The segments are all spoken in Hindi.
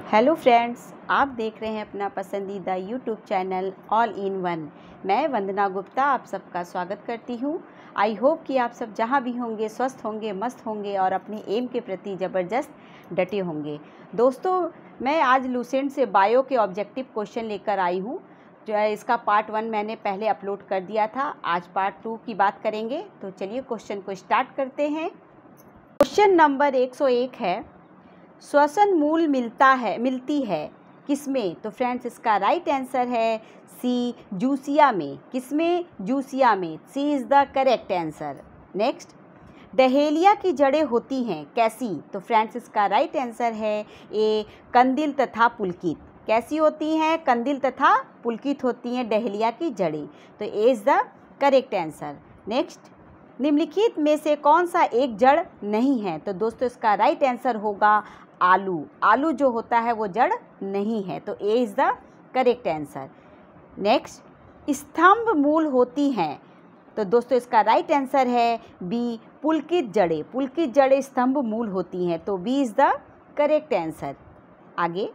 हेलो फ्रेंड्स, आप देख रहे हैं अपना पसंदीदा YouTube channel all in one. मैं वंदना गुप्ता आप सबका स्वागत करती हूं। आई होप कि आप सब जहां भी होंगे स्वस्थ होंगे, मस्त होंगे और अपने एम के प्रति ज़बरदस्त डटे होंगे। दोस्तों, मैं आज लूसेंट से बायो के ऑब्जेक्टिव क्वेश्चन लेकर आई हूं। जो है इसका पार्ट 1 मैंने पहले अपलोड कर दिया था। आज पार्ट 2 की बात करेंगे। तो चलिए क्वेश्चन को स्टार्ट करते हैं। क्वेश्चन नंबर 101 है, श्वसन मूल मिलती है किसमें? तो फ्रेंड्स इसका राइट आंसर है सी, जूसिया में। किसमें? जूसिया में। C is the correct answer. Next, dahlia की जड़ें होती हैं कैसी? तो फ्रेंड्स इसका राइट आंसर है ए, कंदिल तथा पुलकित। कैसी होती हैं? कंदिल तथा पुलकित होती हैं डहेलिया की जड़ें। तो A is the correct answer. Next, निम्नलिखित में से कौन सा एक जड़ नहीं है? तो दोस्तों इसका राइट आंसर होगा आलू। आलू जो होता है वो जड़ नहीं है। तो A is the correct answer. Next, स्तंभ मूल होती हैं। तो दोस्तों इसका राइट आंसर है बी, पुलकित जड़ें। पुलकित जड़ें स्तंभ मूल होती हैं। तो B is the correct answer. आगे,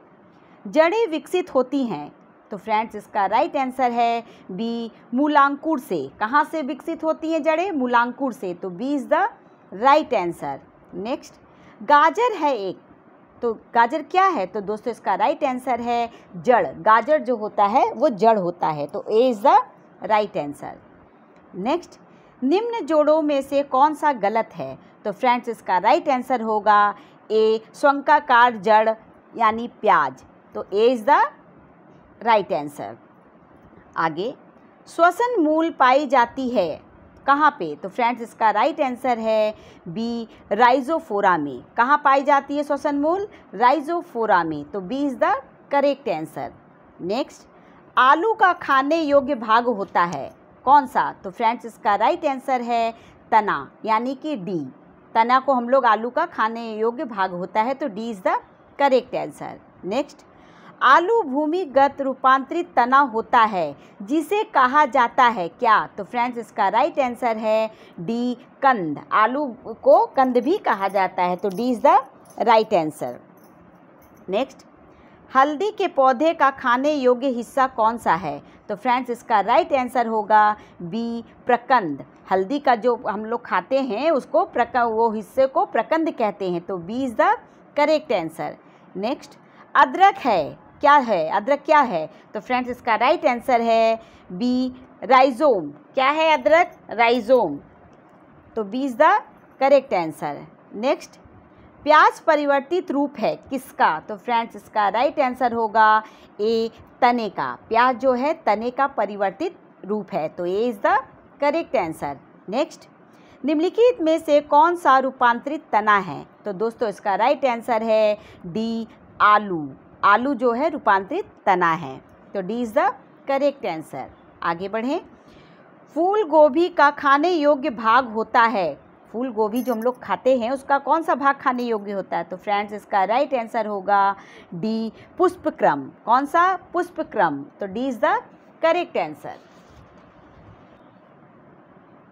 जड़ें विकसित होती हैं। तो फ्रेंड्स इसका राइट आंसर है बी, मूलांकुर से। कहाँ से विकसित होती हैं जड़ें? मूलांकुर से। तो B is the right answer. Next, गाजर है एक। तो गाजर क्या है? तो दोस्तों इसका राइट आंसर है जड़। गाजर जो होता है वो जड़ होता है। तो A is the right answer. Next, निम्न जोड़ों में से कौन सा गलत है? तो फ्रेंड्स इसका राइट आंसर होगा ए, शंक्वाकार जड़ यानी प्याज। तो A is the right answer. आगे, श्वसन मूल पाई जाती है कहाँ पे? तो फ्रेंड्स इसका राइट आंसर है बी, राइजोफोरा में। कहाँ पाई जाती है श्वसन मूल? राइजोफोरा में। तो B is the correct answer. Next, आलू का खाने योग्य भाग होता है कौन सा? तो फ्रेंड्स इसका राइट आंसर है तना यानी कि डी। तना को हम लोग आलू का खाने योग्य भाग होता है। तो D is the correct answer. Next, आलू भूमिगत रूपांतरित तना होता है जिसे कहा जाता है क्या? तो फ्रेंड्स इसका राइट आंसर है डी, कंद। आलू को कंद भी कहा जाता है। तो D is the right answer. Next, हल्दी के पौधे का खाने योग्य हिस्सा कौन सा है? तो फ्रेंड्स इसका राइट आंसर होगा बी, प्रकंद। हल्दी का जो हम लोग खाते हैं उसको वो हिस्से को प्रकंद कहते हैं। तो B is the correct answer. Next, अदरक है क्या है? अदरक क्या है? तो फ्रेंड्स इसका राइट आंसर है बी, राइजोम। क्या है अदरक? राइजोम। तो B is the correct answer. Next, प्याज परिवर्तित रूप है किसका? तो फ्रेंड्स इसका राइट आंसर होगा ए, तने का। प्याज जो है तने का परिवर्तित रूप है। तो A is the correct answer. Next, निम्नलिखित में से कौन सा रूपांतरित तना है? तो दोस्तों इसका राइट आंसर है डी, आलू। आलू जो है रूपांतरित तना है। तो D is the correct answer. आगे बढ़ें। फूल गोभी का खाने योग्य भाग होता है। फूल गोभी जो हम लोग खाते हैं उसका कौन सा भाग खाने योग्य होता है? तो फ्रेंड्स इसका राइट आंसर होगा डी, पुष्पक्रम। कौन सा? पुष्पक्रम। तो D is the correct answer.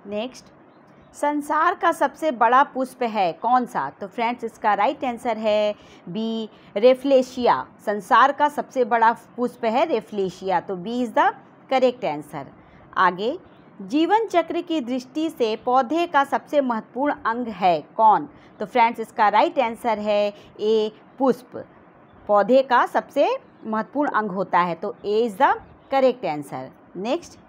Next, संसार का सबसे बड़ा पुष्प है कौन सा? तो फ्रेंड्स इसका राइट आंसर है बी, रेफ्लेशिया। संसार का सबसे बड़ा पुष्प है रेफ्लेशिया। तो B is the correct answer. आगे, जीवन चक्र की दृष्टि से पौधे का सबसे महत्वपूर्ण अंग है कौन? तो फ्रेंड्स इसका राइट आंसर है ए, पुष्प। पौधे का सबसे महत्वपूर्ण अंग होता है। तो A is the correct answer. Next,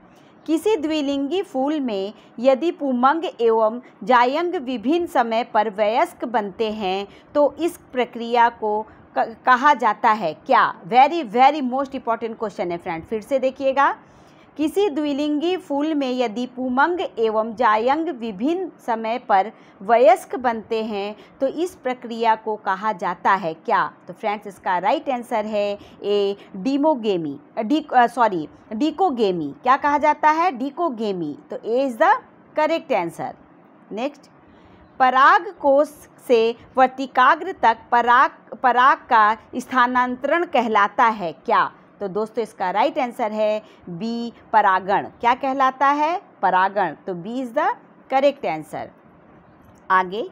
किसी द्विलिंगी फूल में यदि पुंमंग एवं जायंग विभिन्न समय पर वयस्क बनते हैं तो इस प्रक्रिया को कहा जाता है क्या? Very very most important question है फ्रेंड, फिर से देखिएगा। किसी द्विलिंगी फूल में यदि पुंमंग एवं जायंग विभिन्न समय पर वयस्क बनते हैं तो इस प्रक्रिया को कहा जाता है क्या? तो फ्रेंड्स इसका राइट आंसर है ए, डिकोगेमी। क्या कहा जाता है? डिकोगेमी। तो A is the correct answer. Next, पराग कोश से वर्तिकाग्र तक पराग का स्थानांतरण कहलाता है क्या? तो दोस्तों इसका राइट आंसर है बी, परागण। क्या कहलाता है? परागण। तो B is the correct answer. आगे,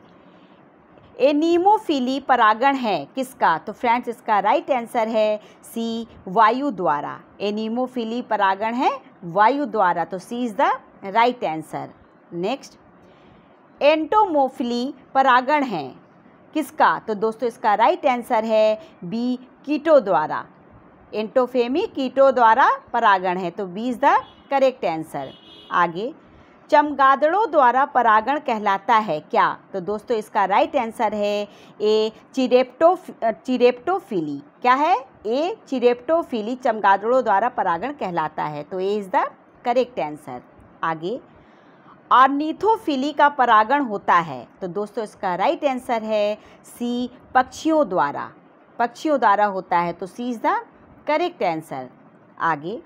एनीमोफिली परागण है किसका? तो फ्रेंड्स इसका राइट आंसर है सी, वायु द्वारा। एनीमोफिली परागण है वायु द्वारा, तो C is the right answer. Next, entomophily परागण है किसका? तो दोस्तों इसका राइट आंसर है बी, कीटो द्वारा। एंटोफेमी कीटो द्वारा परागण है, तो B is the correct answer. आगे, चमगादड़ों द्वारा परागण कहलाता है क्या? तो दोस्तों इसका राइट आंसर है ए, चिरेप्टोफिली। क्या है? ए, चिरेप्टोफिली चमगादड़ों द्वारा परागण कहलाता है, तो A is the correct answer. आगे, ऑर्निथोफिली का परागण होता है, तो दोस्तों इसका राइट आंसर है सी, पक्षियों द्वारा। पक्षियों द्वारा होता है, तो C is the correct answer. आगे,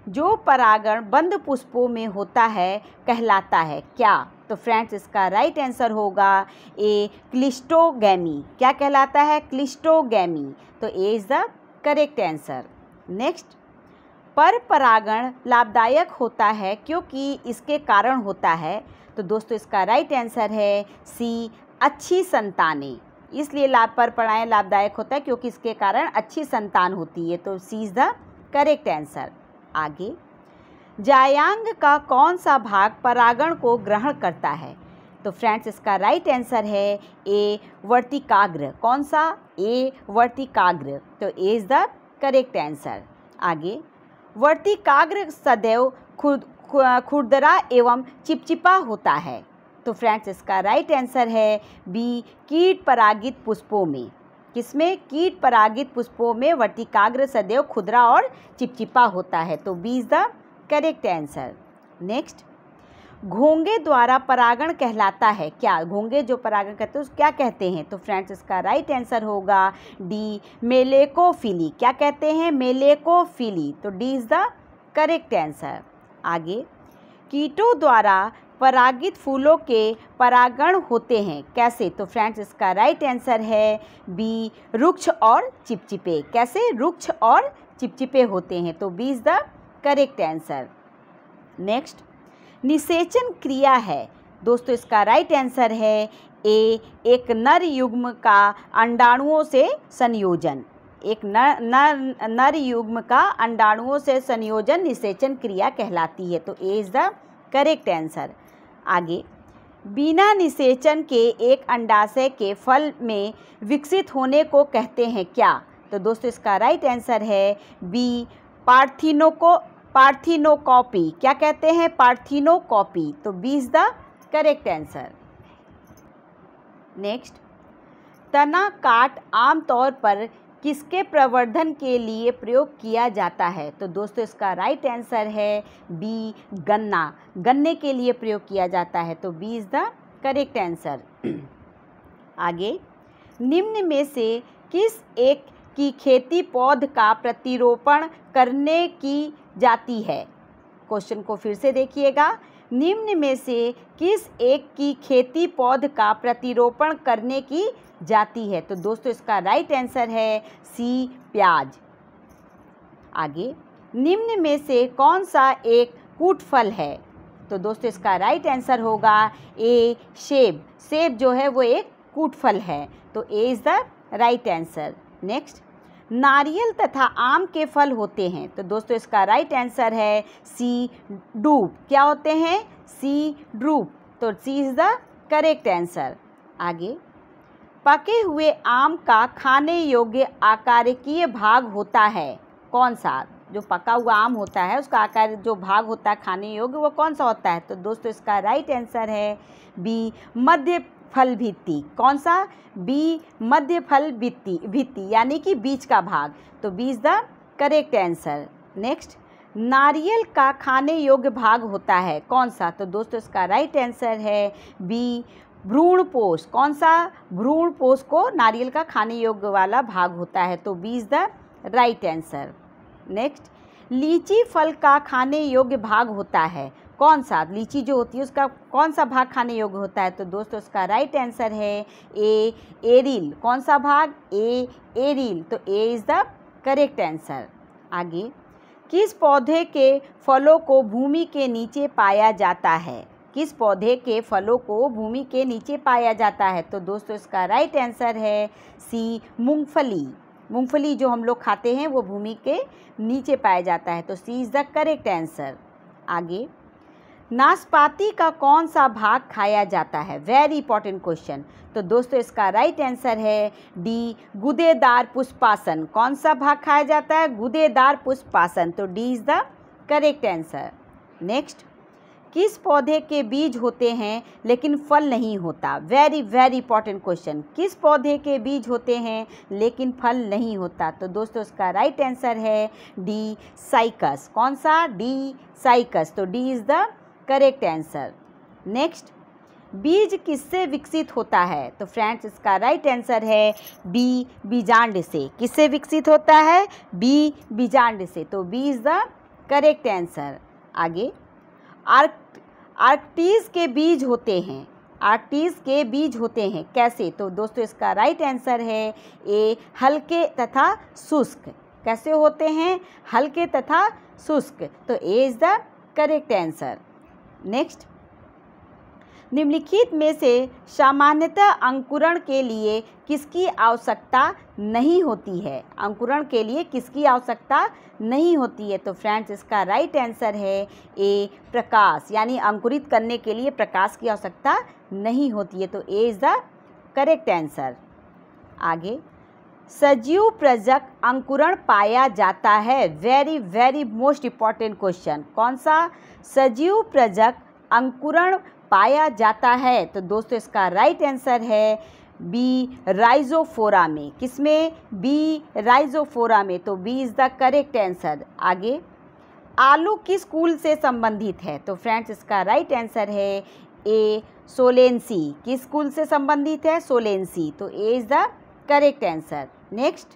जो परागण बंद पुष्पों में होता है कहलाता है क्या? तो फ्रेंड्स इसका राइट आंसर होगा ए, क्लिस्टोगैमी। क्या कहलाता है? क्लिस्टोगैमी, तो A is the correct answer. Next, पर परागण लाभदायक होता है क्योंकि इसके कारण होता है, तो दोस्तों इसका राइट आंसर है सी, अच्छी संतानें। इसलिए पर परागण लाभदायक होता है क्योंकि इसके कारण अच्छी संतान होती है, तो C is the correct answer. आगे, जायांग का कौन सा भाग परागण को ग्रहण करता है? तो फ्रेंड्स इसका राइट आंसर है ए, वर्तिकाग्र। कौन सा? ए, वर्तिकाग्र, तो A is the correct answer. आगे, वर्तिकाग्र सदैव खुरदरा एवं चिपचिपा होता है, तो फ्रेंड्स इसका राइट आंसर है बी, कीट परागित पुष्पों में। किसमें? कीट परागित पुष्पों में वर्तिकाग्र सदैव खुरदरा और चिपचिपा होता है, तो B is the correct answer. Next, घोंगे द्वारा परागण कहलाता है क्या? घोंगे जो परागण करते हैं उस क्या कहते हैं? तो फ्रेंड्स इसका राइट आंसर होगा डी, मेलेकोफिली। क्या कहते हैं? मेलेकोफिली, तो D is the correct answer. आगे, कीटों द्वारा परागित फूलों के परागण होते हैं कैसे? तो फ्रेंड्स इसका राइट आंसर है बी, रुक्ष और चिपचिपे। कैसे? रुक्ष और चिपचिपे होते हैं, तो B is the correct answer. Next, निषेचन क्रिया है, दोस्तों इसका राइट आंसर है ए, एक नर युग्म का अंडाणुओं से संयोजन। एक नर युग्म का अंडाणुओं से संयोजन निषेचन क्रिया कहलाती है, तो A is the correct answer. आगे, बिना निषेचन के एक अंडाशय के फल में विकसित होने को कहते हैं क्या? तो दोस्तों इसका राइट आंसर है बी, पार्थिनोकॉपी। क्या कहते हैं? पार्थिनोकॉपी, तो B is the correct answer. Next, तना काट आमतौर पर किसके प्रवर्धन के लिए प्रयोग किया जाता है? तो दोस्तों इसका राइट आंसर है बी, गन्ना। गन्ने के लिए प्रयोग किया जाता है, तो B is the correct answer. आगे, निम्न में से किस एक की खेती पौध का प्रतिरोपण करने की जाती है? क्वेश्चन को फिर से देखिएगा। निम्न में से किस एक की खेती पौध का प्रतिरोपण करने की जाती है? तो दोस्तों इसका राइट आंसर है सी, प्याज। आगे, निम्न में से कौन सा एक कूट फल है? तो दोस्तों इसका राइट आंसर होगा ए, सेब। सेब जो है वो एक कूट फल है, तो A is the right answer. Next, नारियल तथा आम के फल होते हैं, तो दोस्तों इसका राइट आंसर है सी, ड्रूप। क्या होते हैं? सी, ड्रूप, तो C is the correct answer. आगे, पके हुए आम का खाने योग्य आकारिकीय भाग होता है कौन सा? जो पका हुआ आम होता है उसका आकार जो भाग होता है खाने योग्य वो कौन सा होता है? तो दोस्तों इसका राइट आंसर है बी, मध्य फल भित्ति। कौन सा? बी, मध्य फल भित्ति यानी कि बीच का भाग, तो B is the correct answer. Next, नारियल का खाने योग्य भाग होता है कौन सा? तो दोस्तों इसका राइट आंसर है बी, भ्रूणपोष। कौन सा? भ्रूणपोष को नारियल का खाने योग्य वाला भाग होता है, तो B is the right answer. Next, लीची फल का खाने योग्य भाग होता है कौन सा? लीची जो होती है उसका कौन सा भाग खाने योग्य होता है? तो दोस्तों इसका राइट आंसर है ए, एरिल। कौन सा भाग? ए, एरिल, तो A is the correct answer. आगे, किस पौधे के फलों को भूमि के नीचे पाया जाता है? किस पौधे के फलों को भूमि के नीचे पाया जाता है? तो दोस्तों इसका राइट आंसर है सी, मूंगफली। मूंगफली जो हम लोग खाते हैं वो भूमि के नीचे पाया जाता है, तो C is the correct answer. आगे, नाशपाती का कौन सा भाग खाया जाता है? Very important question. तो दोस्तों इसका राइट आंसर है डी, गूदेदार पुष्पासन। कौन सा भाग खाया जाता है? गूदेदार पुष्पासन, तो D is the correct answer. Next, किस पौधे के बीज होते हैं लेकिन फल नहीं होता? Very very important question. किस पौधे के बीज होते हैं लेकिन फल नहीं होता? तो दोस्तों इसका राइट आंसर है डी, साइकस। कौन सा? डी, साइकस, तो D is the correct answer. Next, बीज किससे विकसित होता है? तो फ्रेंड्स इसका राइट आंसर है बी, बीजांड से। किससे विकसित होता है? बी, बीजांड से, तो B is the correct answer. आगे, आर्कटिस के बीज होते हैं। आर्कटिस के बीज होते हैं कैसे? तो दोस्तों इसका राइट आंसर है ए, हल्के तथा शुष्क। कैसे होते हैं? हल्के तथा शुष्क, तो A is the correct answer. Next, निम्नलिखित में से सामान्यतः अंकुरण के लिए किसकी आवश्यकता नहीं होती है? अंकुरण के लिए किसकी आवश्यकता नहीं होती है? तो फ्रेंड्स इसका राइट आंसर है ए, प्रकाश। यानी अंकुरित करने के लिए प्रकाश की आवश्यकता नहीं होती है, तो A is the correct answer. आगे, सजीव प्रजक अंकुरण पाया जाता है। Very very most important question. कौन सा सजीव प्रजक अंकुरण पाया जाता है? तो दोस्तों इसका राइट आंसर है बी, राइजोफोरा में। किसमें? बी, राइजोफोरा में, तो B is the correct answer. आगे, आलू किस कुल से संबंधित है? तो फ्रेंड्स इसका राइट आंसर है ए, सोलेंसी। किस कुल से संबंधित है? सोलेंसी, तो A is the correct answer. Next,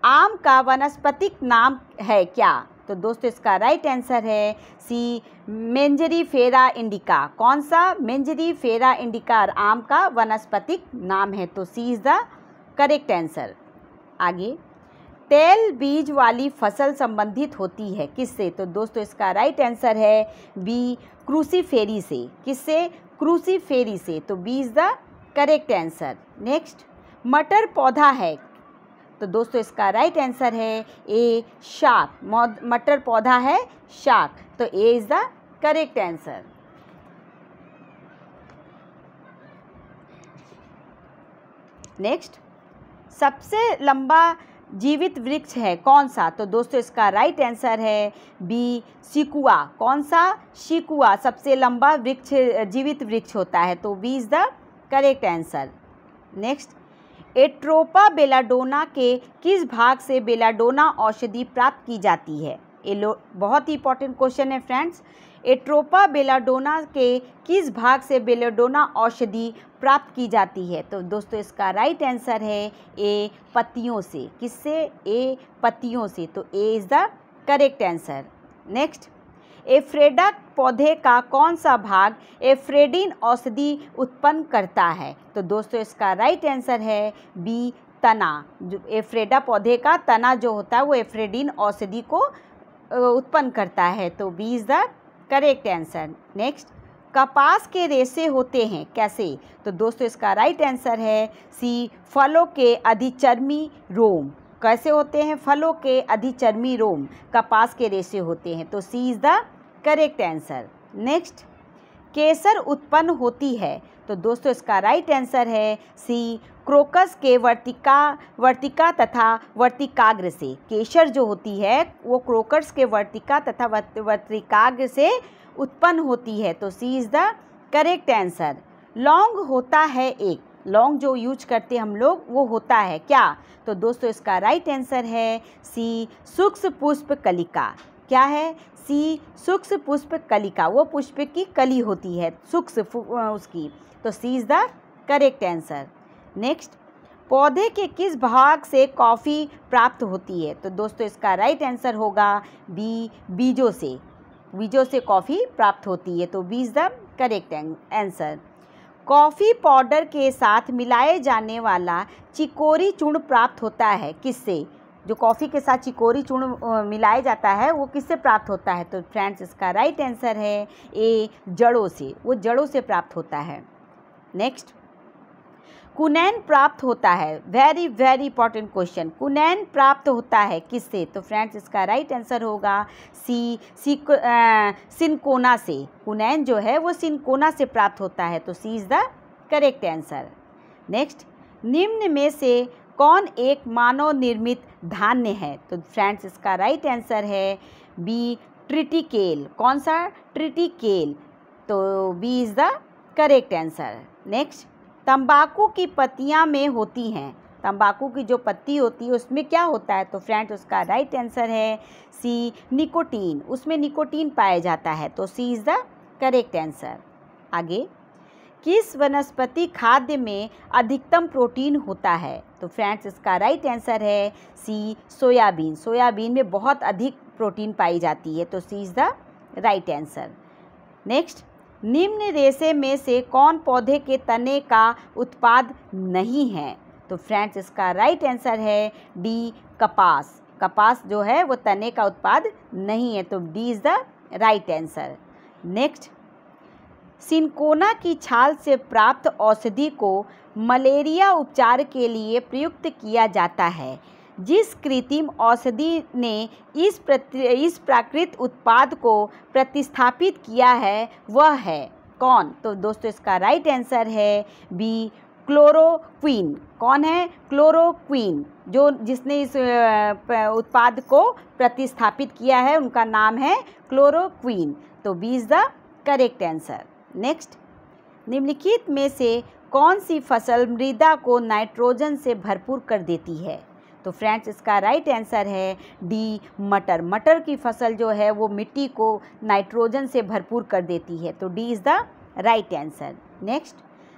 आम का वानस्पतिक नाम है क्या? तो दोस्तों इसका राइट आंसर है सी, मेंजरीफेरा इंडिका। कौन सा? मेंजरीफेरा इंडिका आम का वानस्पतिक नाम है, तो C is the correct answer. आगे, तेल बीज वाली फसल संबंधित होती है किससे? तो दोस्तों इसका राइट आंसर है बी, क्रूसीफेरी से। किससे? क्रूसीफेरी से, तो B is the correct answer. Next, मटर पौधा है। तो दोस्तों इसका राइट आंसर है ए, शाक। मटर पौधा है शाक, तो A is the correct answer. Next, सबसे लंबा जीवित वृक्ष है कौन सा? तो दोस्तों इसका राइट आंसर है बी, सिकुआ। कौन सा? सिकुआ सबसे लंबा वृक्ष, जीवित वृक्ष होता है, तो B is the correct answer. Next, atropa belladonna के किस भाग से बेलाडोना औषधि प्राप्त की जाती है? ये बहुत ही इंपॉर्टेंट क्वेश्चन है फ्रेंड्स। एट्रोपा बेलाडोना के किस भाग से बेलाडोना औषधि प्राप्त की जाती है? तो दोस्तों इसका राइट आंसर है ए, पत्तियों से। किससे? ए, पत्तियों से, तो A is the correct answer. Next, एफ्रेडा पौधे का कौन सा भाग एफ्रेडिन औषधि उत्पन्न करता है? तो दोस्तों इसका राइट आंसर है बी, तना। जो एफ्रेडा पौधे का तना जो होता है वो एफ्रेडिन औषधि को उत्पन्न करता है, तो B is the correct answer. Next, कपास के रेशे होते हैं कैसे? तो दोस्तों इसका राइट आंसर है सी, फलों के अधिचर्मी रोम। कैसे होते हैं? फलों के अधिचर्मी रोम कपास के रेशे होते हैं, तो C is the correct answer. Next, केसर उत्पन्न होती है। तो दोस्तों इसका राइट आंसर है सी, क्रोकस के वर्तिका तथा वर्तिकाग्र से। केसर जो होती है वो क्रोकस के वर्तिका तथा वर्तिकाग्र से उत्पन्न होती है, तो C is the correct answer. लौंग होता है एक। लौंग जो यूज करते हम लोग वो होता है क्या? तो दोस्तों इसका राइट आंसर है सी, सूक्ष्म पुष्प कलिका। क्या है? सी, सूक्ष्म पुष्प कलिका। वो पुष्प की कली होती है सूक्ष्म उसकी, तो C is the correct answer. Next, पौधे के किस भाग से कॉफ़ी प्राप्त होती है? तो दोस्तों इसका राइट आंसर होगा बी, बीजों से। बीजों से कॉफ़ी प्राप्त होती है, तो B is the correct answer. Coffee powder के साथ मिलाए जाने वाला चिकोरी चूर्ण प्राप्त होता है किससे? जो कॉफ़ी के साथ चिकोरी चूर्ण मिलाया जाता है वो किससे प्राप्त होता है? तो फ्रेंड्स इसका राइट आंसर है ए, जड़ों से। वो जड़ों से प्राप्त होता है। नेक्स्ट, कुनैन प्राप्त होता है, वेरी वेरी इंपॉर्टेंट क्वेश्चन, कुनैन प्राप्त होता है किससे? तो फ्रेंड्स इसका राइट आंसर होगा सी, सिनकोना से। कुनैन जो है वो सिनकोना से प्राप्त होता है, तो C is the correct answer. Next, निम्न में से कौन एक मानव निर्मित धान्य है? तो फ्रेंड्स इसका राइट आंसर है बी, ट्रिटिकेल। कौन सा? ट्रिटिकेल। तो B is the correct answer. Next, तंबाकू की पत्तियां में होती हैं, तंबाकू की जो पत्ती होती है उसमें क्या होता है? तो फ्रेंड्स उसका राइट आंसर है सी, निकोटीन। उसमें निकोटीन पाया जाता है, तो C is the correct answer. आगे, किस वनस्पति खाद्य में अधिकतम प्रोटीन होता है? तो फ्रेंड्स इसका राइट आंसर है सी, सोयाबीन। सोयाबीन में बहुत अधिक प्रोटीन पाई जाती है, तो C is the right answer. Next, निम्न रेशे में से कौन पौधे के तने का उत्पाद नहीं है? तो फ्रेंड्स इसका राइट आंसर है डी, कपास। कपास जो है वो तने का उत्पाद नहीं है, तो D is the right answer. Next, cinchona की छाल से प्राप्त औषधि को मलेरिया उपचार के लिए प्रयुक्त किया जाता है। जिस कृत्रिम औषधि ने इस प्राकृतिक उत्पाद को प्रतिस्थापित किया है वह है कौन? तो दोस्तों इसका राइट आंसर है बी, क्लोरोक्विन। कौन है? क्लोरोक्विन। जिसने इस उत्पाद को प्रतिस्थापित किया है उनका नाम है क्लोरोक्विन, तो B is the correct answer. Next, निम्नलिखित में से कौन सी फसल मृदा को नाइट्रोजन से भरपूर कर देती है? तो फ्रेंड्स इसका राइट आंसर है डी, मटर। मटर की फसल जो है वो मिट्टी को नाइट्रोजन से भरपूर कर देती है, तो D is the right answer. Next,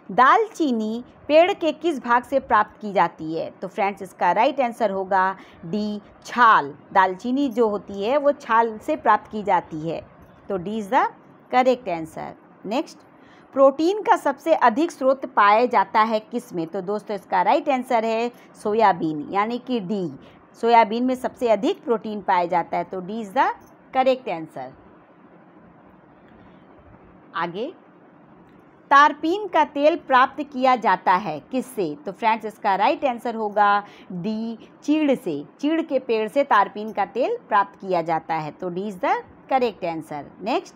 दालचीनी पेड़ के किस भाग से प्राप्त की जाती है? तो फ्रेंड्स इसका राइट आंसर होगा डी, छाल। दालचीनी जो होती है वो छाल से प्राप्त की जाती है, तो D is the correct answer. Next, protein का सबसे अधिक स्रोत पाया जाता है किस में? तो दोस्तों इसका राइट आंसर है सोयाबीन, यानी कि डी। सोयाबीन में सबसे अधिक प्रोटीन पाया जाता है, तो D is the correct answer. आगे, तारपीन का तेल प्राप्त किया जाता है किससे? तो फ्रेंड्स इसका राइट आंसर होगा डी, चीड़ से। चीड़ के पेड़ से तारपीन का तेल प्राप्त किया जाता है, तो D is the correct answer. Next,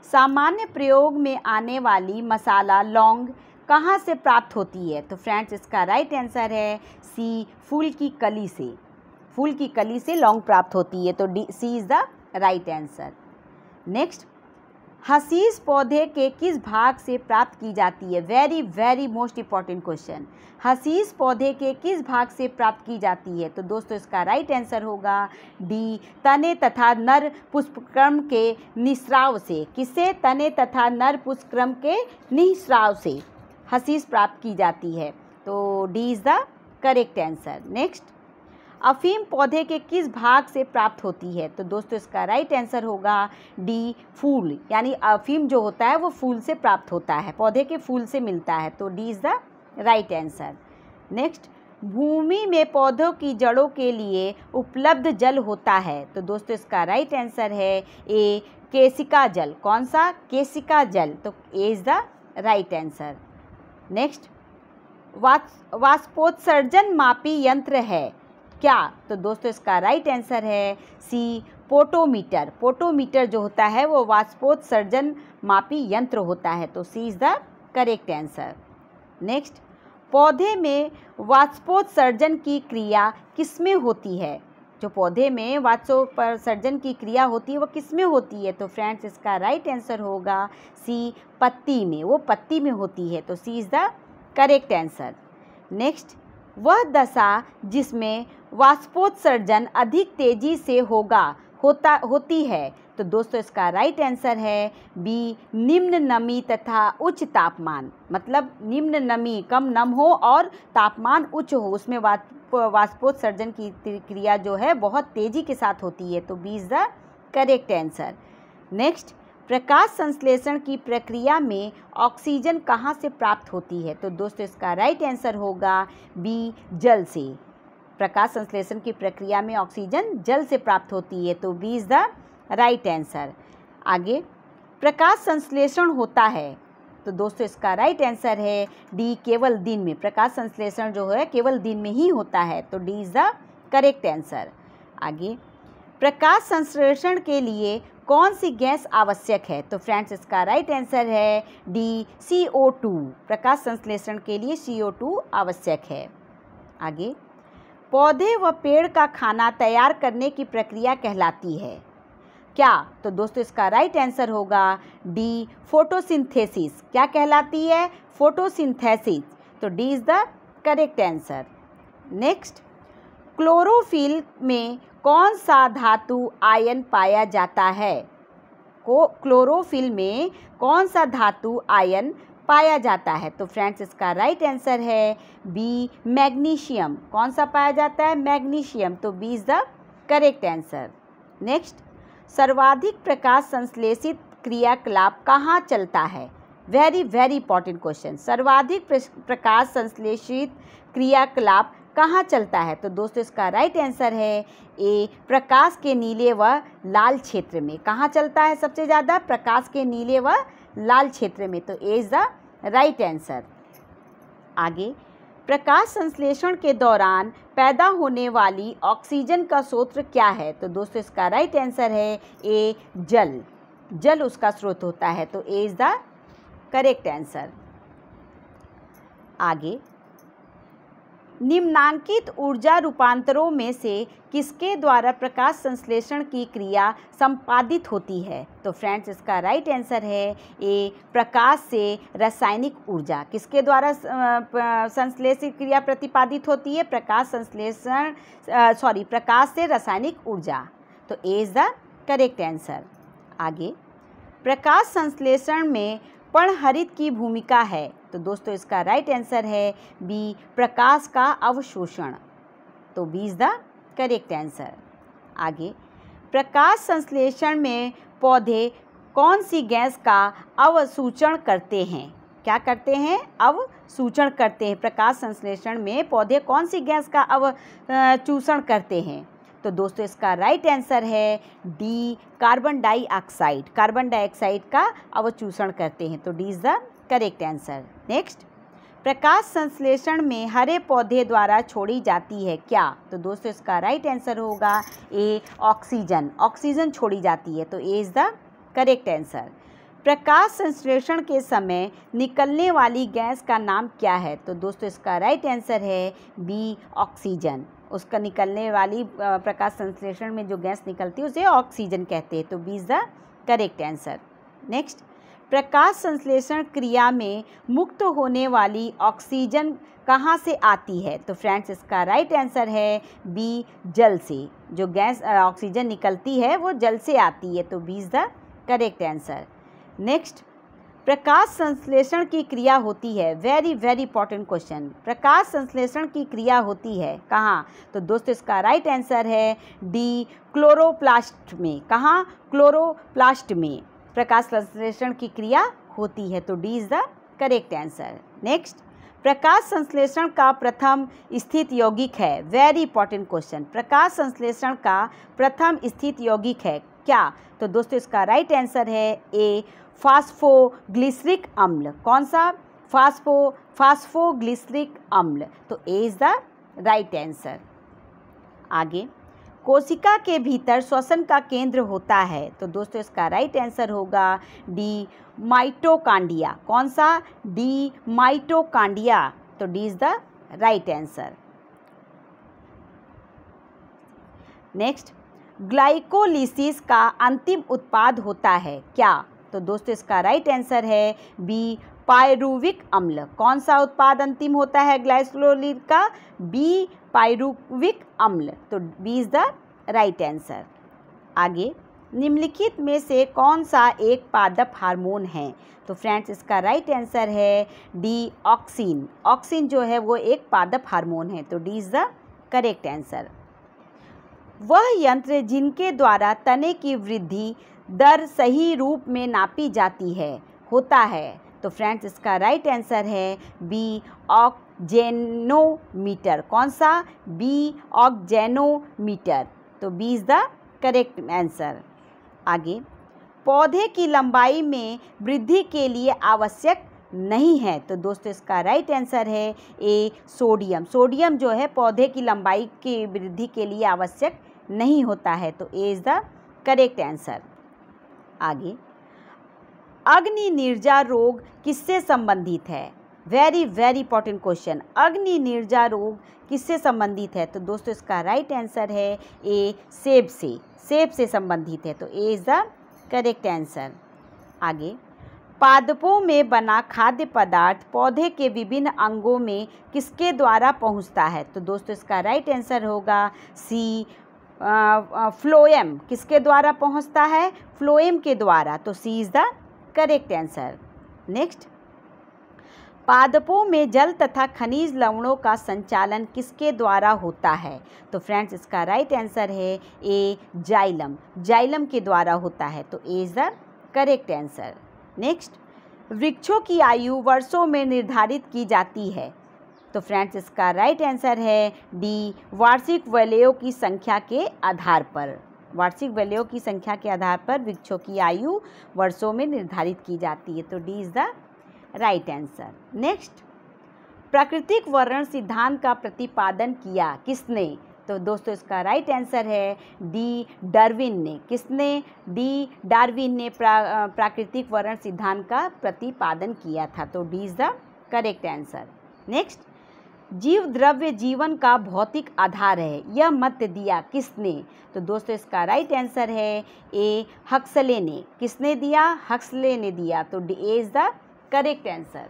सामान्य प्रयोग में आने वाली मसाला लौंग कहाँ से प्राप्त होती है? तो फ्रेंड्स इसका राइट आंसर है सी, फूल की कली से। फूल की कली से लौंग प्राप्त होती है, तो D, C is the right answer. Next, हसीस पौधे के किस भाग से प्राप्त की जाती है? Very very most important question. हसीस पौधे के किस भाग से प्राप्त की जाती है? तो दोस्तों इसका राइट आंसर होगा डी, तने तथा नर पुष्पक्रम के निस्राव से। किससे? तने तथा नर पुष्पक्रम के निस्राव से हसीस प्राप्त की जाती है, तो D is the correct answer. Next, अफीम पौधे के किस भाग से प्राप्त होती है? तो दोस्तों इसका राइट आंसर होगा डी, फूल। यानी अफीम जो होता है वो फूल से प्राप्त होता है, पौधे के फूल से मिलता है, तो D is the right answer. Next, भूमि में पौधों की जड़ों के लिए उपलब्ध जल होता है? तो दोस्तों इसका राइट आंसर है ए, केशिका जल। कौन सा? केशिका जल, तो A is the right answer. Next, वाष्पोत्सर्जन मापी यंत्र है क्या? तो दोस्तों इसका राइट आंसर है सी, पोटोमीटर। पोटोमीटर जो होता है वो वाष्पोत्सर्जन मापी यंत्र होता है, तो C is the correct answer. Next, पौधे में वाष्पोत्सर्जन की क्रिया किसमें होती है? जो पौधे में वाष्पोत्सर्जन की क्रिया होती है वो किसमें होती है? तो फ्रेंड्स इसका राइट आंसर होगा सी, पत्ती में। वो पत्ती में होती है, तो C is the correct answer. Next, वह दशा जिसमें वाष्पोत्सर्जन अधिक तेजी से होती है? तो दोस्तों इसका राइट आंसर है बी, निम्न नमी तथा उच्च तापमान। मतलब निम्न नमी, कम नम हो और तापमान उच्च हो, उसमें वाष्पोत्सर्जन की क्रिया जो है बहुत तेज़ी के साथ होती है, तो B is the correct answer. Next, प्रकाश संश्लेषण की प्रक्रिया में ऑक्सीजन कहाँ से प्राप्त होती है? तो दोस्तों इसका राइट आंसर होगा बी, जल से। प्रकाश संश्लेषण की प्रक्रिया में ऑक्सीजन जल से प्राप्त होती है, तो B is the right answer. आगे, प्रकाश संश्लेषण होता है, तो दोस्तों इसका राइट आंसर है डी, केवल दिन में। प्रकाश संश्लेषण जो है केवल दिन में ही होता है, तो D is the correct answer. आगे, प्रकाश संश्लेषण के लिए कौन सी गैस आवश्यक है, तो फ्रेंड्स इसका राइट आंसर है डी, CO2। प्रकाश संश्लेषण के लिए CO2 आवश्यक है। आगे, पौधे व पेड़ का खाना तैयार करने की प्रक्रिया कहलाती है क्या, तो दोस्तों इसका राइट आंसर होगा डी, फोटोसिंथेसिस। क्या कहलाती है, फोटोसिंथेसिस, तो D is the correct answer. Next, chlorophyll में कौन सा धातु आयन पाया जाता है, क्लोरोफिल में कौन सा धातु आयन पाया जाता है, तो फ्रेंड्स इसका राइट आंसर है बी, मैग्नीशियम। कौन सा पाया जाता है, मैग्नीशियम, तो B is the correct answer. Next, सर्वाधिक प्रकाश संश्लेषित क्रियाकलाप कहाँ चलता है, वेरी वेरी इंपॉर्टेंट क्वेश्चन। सर्वाधिक प्रकाश संश्लेषित क्रियाकलाप कहाँ चलता है, तो दोस्तों इसका राइट आंसर है ए, प्रकाश के नीले व लाल क्षेत्र में। कहाँ चलता है सबसे ज़्यादा, प्रकाश के नीले व लाल क्षेत्र में, तो A is the right answer. आगे, प्रकाश संश्लेषण के दौरान पैदा होने वाली ऑक्सीजन का स्रोत क्या है, तो दोस्तों इसका राइट आंसर है ए, जल। जल उसका स्रोत होता है, तो A is the correct answer. आगे, निम्नांकित ऊर्जा रूपांतरों में से किसके द्वारा प्रकाश संश्लेषण की क्रिया संपादित होती है, तो फ्रेंड्स इसका राइट आंसर है ए, प्रकाश से रासायनिक ऊर्जा। किसके द्वारा संश्लेषित क्रिया प्रतिपादित होती है, प्रकाश से रासायनिक ऊर्जा, तो A is the correct answer. आगे, प्रकाश संश्लेषण में पर्णहरित की भूमिका है, तो दोस्तों इसका राइट आंसर है बी, प्रकाश का अवशोषण, तो B is the correct answer. आगे, प्रकाश संश्लेषण में पौधे कौन सी गैस का अवशोषण करते हैं, क्या करते हैं, अवशोषण करते हैं। प्रकाश संश्लेषण में पौधे कौन सी गैस का अवशोषण करते हैं, तो दोस्तों इसका राइट आंसर है D, carbon dioxide. Carbon dioxide का अवशोषण करते हैं, तो D is the correct answer. Next, प्रकाश संश्लेषण में हरे पौधे द्वारा छोड़ी जाती है क्या, तो दोस्तों इसका राइट आंसर होगा ए, ऑक्सीजन। ऑक्सीजन छोड़ी जाती है, तो A is the correct answer. प्रकाश संश्लेषण के समय निकलने वाली गैस का नाम क्या है, तो दोस्तों इसका राइट आंसर है बी, ऑक्सीजन। उसका निकलने वाली प्रकाश संश्लेषण में जो गैस निकलती है उसे ऑक्सीजन कहते हैं, तो B is the correct answer. Next, प्रकाश संश्लेषण क्रिया में मुक्त होने वाली ऑक्सीजन कहाँ से आती है, तो फ्रेंड्स इसका राइट आंसर है बी, जल से। जो गैस ऑक्सीजन निकलती है वो जल से आती है, तो B is the correct answer. Next, प्रकाश संश्लेषण की क्रिया होती है, वेरी वेरी इंपॉर्टेंट क्वेश्चन। प्रकाश संश्लेषण की क्रिया होती है कहाँ, तो दोस्तों इसका राइट आंसर है डी, क्लोरोप्लास्ट में। कहाँ, क्लोरोप्लास्ट में प्रकाश संश्लेषण की क्रिया होती है, तो D is the correct answer. Next, प्रकाश संश्लेषण का प्रथम स्थित यौगिक है, वेरी इंपॉर्टेंट क्वेश्चन। प्रकाश संश्लेषण का प्रथम स्थित यौगिक है क्या, तो दोस्तों इसका राइट आंसर है ए, फास्फोग्लिसरिक अम्ल। कौन सा, फास्फोग्लिसरिक अम्ल, तो A is the right answer. आगे, कोशिका के भीतर श्वसन का केंद्र होता है, तो दोस्तों इसका राइट आंसर होगा डी, माइटोकांडिया। कौन सा, डी, माइटोकांडिया, तो D is the right answer. Next, glycolysis का अंतिम उत्पाद होता है क्या, तो दोस्तों इसका राइट आंसर है बी, पायरुविक अम्ल। कौन सा उत्पाद अंतिम होता है ग्लाइकोलिसिस का, बी, पायरुविक अम्ल, तो B is the right answer. आगे, निम्नलिखित में से कौन सा एक पादप हार्मोन है, तो फ्रेंड्स इसका राइट आंसर है डी, ऑक्सिन। ऑक्सिन जो है वो एक पादप हार्मोन है, तो D is the correct answer. वह यंत्र जिनके द्वारा तने की वृद्धि दर सही रूप में नापी जाती है होता है, तो फ्रेंड्स इसका राइट आंसर है बी, ऑक्जेनोमीटर। कौन सा? B, auxanometer. तो B is the correct answer. आगे, पौधे की लंबाई में वृद्धि के लिए आवश्यक नहीं है। तो दोस्तों इसका राइट आंसर है ए, सोडियम। सोडियम जो है पौधे की लंबाई की वृद्धि के लिए आवश्यक नहीं होता है। तो A is the correct answer. आगे, अग्नि निर्जा रोग किससे संबंधित है? Very very important question. अग्नि निर्जा रोग किससे संबंधित है? तो दोस्तों इसका राइट आंसर है ए, सेब से। सेब से संबंधित है। तो A is the correct answer. आगे, पादपों में बना खाद्य पदार्थ पौधे के विभिन्न अंगों में किसके द्वारा पहुंचता है? तो दोस्तों इसका राइट आंसर होगा सी, फ्लोएम। किसके द्वारा पहुंचता है? फ्लोएम के द्वारा। तो C is the correct answer. Next, पादपों में जल तथा खनिज लवणों का संचालन किसके द्वारा होता है? तो फ्रेंड्स इसका राइट आंसर है ए, जाइलम। जाइलम के द्वारा होता है। तो A is the correct answer. Next, वृक्षों की आयु वर्षों में निर्धारित की जाती है। तो फ्रेंड्स इसका राइट आंसर है डी, वार्षिक वलयों की संख्या के आधार पर। वार्षिक वलयों की संख्या के आधार पर वृक्षों की आयु वर्षों में निर्धारित की जाती है। तो D is the right answer. Next, प्राकृतिक वर्णन सिद्धांत का प्रतिपादन किया किसने? तो दोस्तों इसका राइट आंसर है डी, डार्विन ने। किसने? डी, डार्विन ने प्राकृतिक वर्णन सिद्धांत का प्रतिपादन किया था। तो D is the correct answer. Next, जीव द्रव्य जीवन का भौतिक आधार है, यह मत दिया किसने? तो दोस्तों इसका राइट आंसर है ए, हक्सले ने। किसने दिया? हक्सले ने दिया। तो D, A is the correct answer.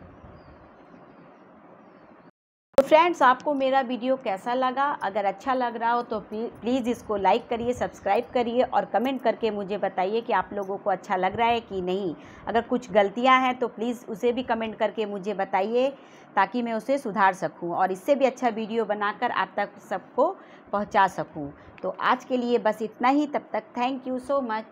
तो फ्रेंड्स आपको मेरा वीडियो कैसा लगा? अगर अच्छा लग रहा हो तो प्लीज़ इसको लाइक करिए, सब्सक्राइब करिए और कमेंट करके मुझे बताइए कि आप लोगों को अच्छा लग रहा है कि नहीं। अगर कुछ गलतियां हैं तो प्लीज़ उसे भी कमेंट करके मुझे बताइए ताकि मैं उसे सुधार सकूं और इससे भी अच्छा वीडियो बनाकर आप तक सबको पहुंचा सकूं। तो आज के लिए बस इतना ही। तब तक थैंक यू सो मच।